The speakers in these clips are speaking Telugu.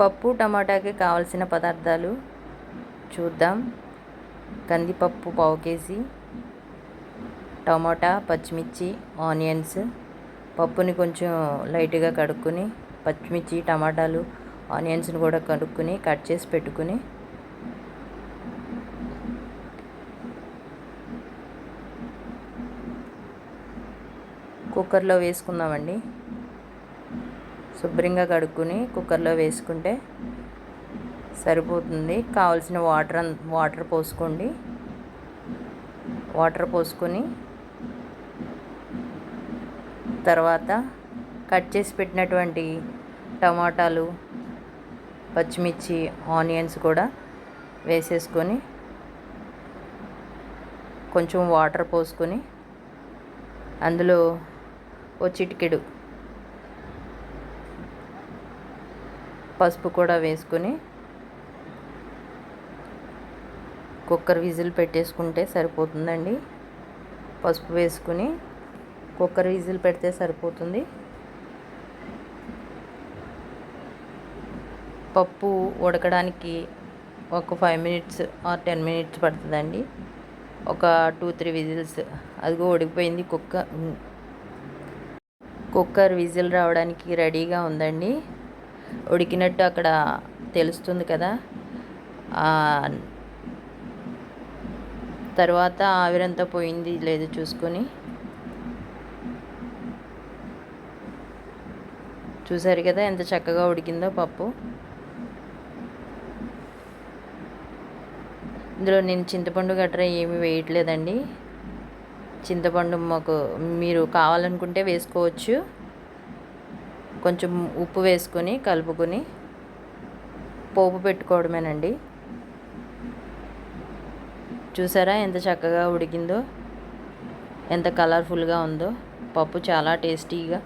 పప్పు టమాటాకి కావాల్సిన పదార్థాలు చూద్దాం. కందిపప్పు పావు కేజీ, టమాటా, పచ్చిమిర్చి, ఆనియన్స్. పప్పుని కొంచెం లైట్గా కడుక్కొని పచ్చిమిర్చి, టమాటాలు, ఆనియన్స్ని కూడా కడుక్కొని కట్ చేసి పెట్టుకుని కుక్కర్లో వేసుకుందామండి. శుభ్రంగా కడుక్కొని కుక్కర్లో వేసుకుంటే సరిపోతుంది. కావాల్సిన వాటర్ పోసుకోండి. వాటర్ పోసుకొని తర్వాత కట్ చేసి పెట్టినటువంటి టమాటాలు, పచ్చిమిర్చి, ఆనియన్స్ కూడా వేసేసుకొని కొంచెం వాటర్ పోసుకొని అందులో ఓ చిటికెడు పసుపు కూడా వేసుకొని కుక్కర్ విజిల్ పెట్టేసుకుంటే సరిపోతుందండి. పసుపు వేసుకుని కుక్కర్ విజిల్ పెడితే సరిపోతుంది. పప్పు ఉడకడానికి ఒక 5 మినిట్స్ ఆర్ 10 మినిట్స్ పడుతుందండి. ఒక 2-3 విజిల్స్. అదిగో ఉడికిపోయింది. కుక్కర్ విజిల్ రావడానికి రెడీగా ఉందండి. ఉడికినట్టు అక్కడ తెలుస్తుంది కదా. తర్వాత ఆవిరంతా పోయింది లేదు చూసుకొని చూసారు కదా ఎంత చక్కగా ఉడికిందో పప్పు. ఇందులో నేను చింతపండు గట్రా ఏమీ వేయట్లేదండి. చింతపండు మీరు కావాలనుకుంటే వేసుకోవచ్చు. కొంచెం ఉప్పు వేసుకొని కలుపుకొని పోపు పెట్టుకోవడమేనండి. చూసారా ఎంత చక్కగా ఉడికిందో, ఎంత కలర్ఫుల్గా ఉందో. పప్పు చాలా టేస్టీగా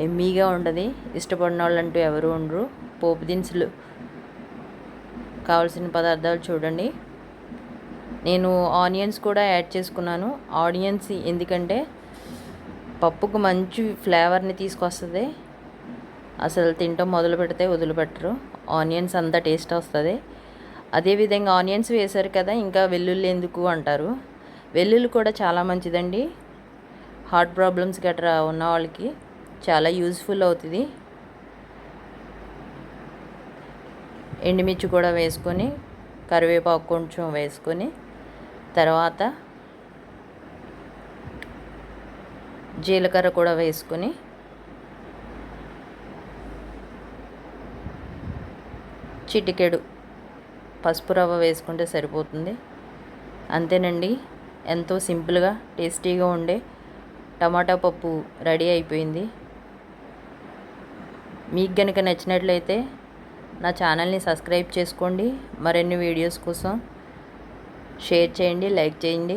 ఎమ్మీగా ఉండదు. ఇష్టపడిన వాళ్ళంటూ ఎవరు ఉండరు. పోపు దినుసులు కావాల్సిన పదార్థాలు చూడండి. నేను ఆనియన్స్ కూడా యాడ్ చేసుకున్నాను. ఆనియన్స్ ఎందుకంటే పప్పుకు మంచి ఫ్లేవర్ని తీసుకొస్తుంది. అసలు తింటాం మొదలు పెడితే వదిలిపెట్టరు. ఆనియన్స్ అంత టేస్ట్ వస్తుంది. అదేవిధంగా ఆనియన్స్ వేశారు కదా, ఇంకా వెల్లుల్లి ఎందుకు అంటారు. వెల్లుల్లి కూడా చాలా మంచిదండి. హార్ట్ ప్రాబ్లమ్స్ గట్రా ఉన్న వాళ్ళకి చాలా యూజ్ఫుల్ అవుతుంది. ఎండుమిర్చి కూడా వేసుకొని కరివేపాకు కొంచెం వేసుకొని తర్వాత జీలకర్ర కూడా వేసుకొని చిటికెడు పసుపు రవ్వ వేసుకుంటే సరిపోతుంది. అంతేనండి. ఎంతో సింపుల్గా టేస్టీగా ఉండే టమాటా పప్పు రెడీ అయిపోయింది. మీకు కనుక నచ్చినట్లయితే నా ఛానల్ని సబ్స్క్రైబ్ చేసుకోండి. మరిన్ని వీడియోస్ కోసం షేర్ చేయండి, లైక్ చేయండి.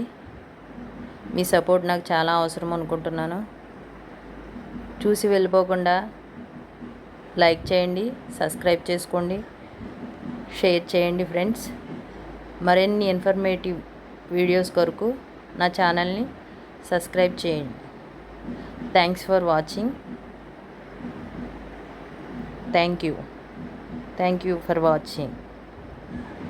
మీ సపోర్ట్ నాకు చాలా అవసరం అనుకుంటున్నాను. చూసి వెళ్ళిపోకుండా లైక్ చేయండి, సబ్స్క్రైబ్ చేసుకోండి, షేర్ చేయండి ఫ్రెండ్స్. మరిన్ని ఇన్ఫర్మేటివ్ వీడియోస్ కొరకు నా ఛానల్ని సబ్స్క్రైబ్ చేయండి. Thanks for watching. Thank you for watching.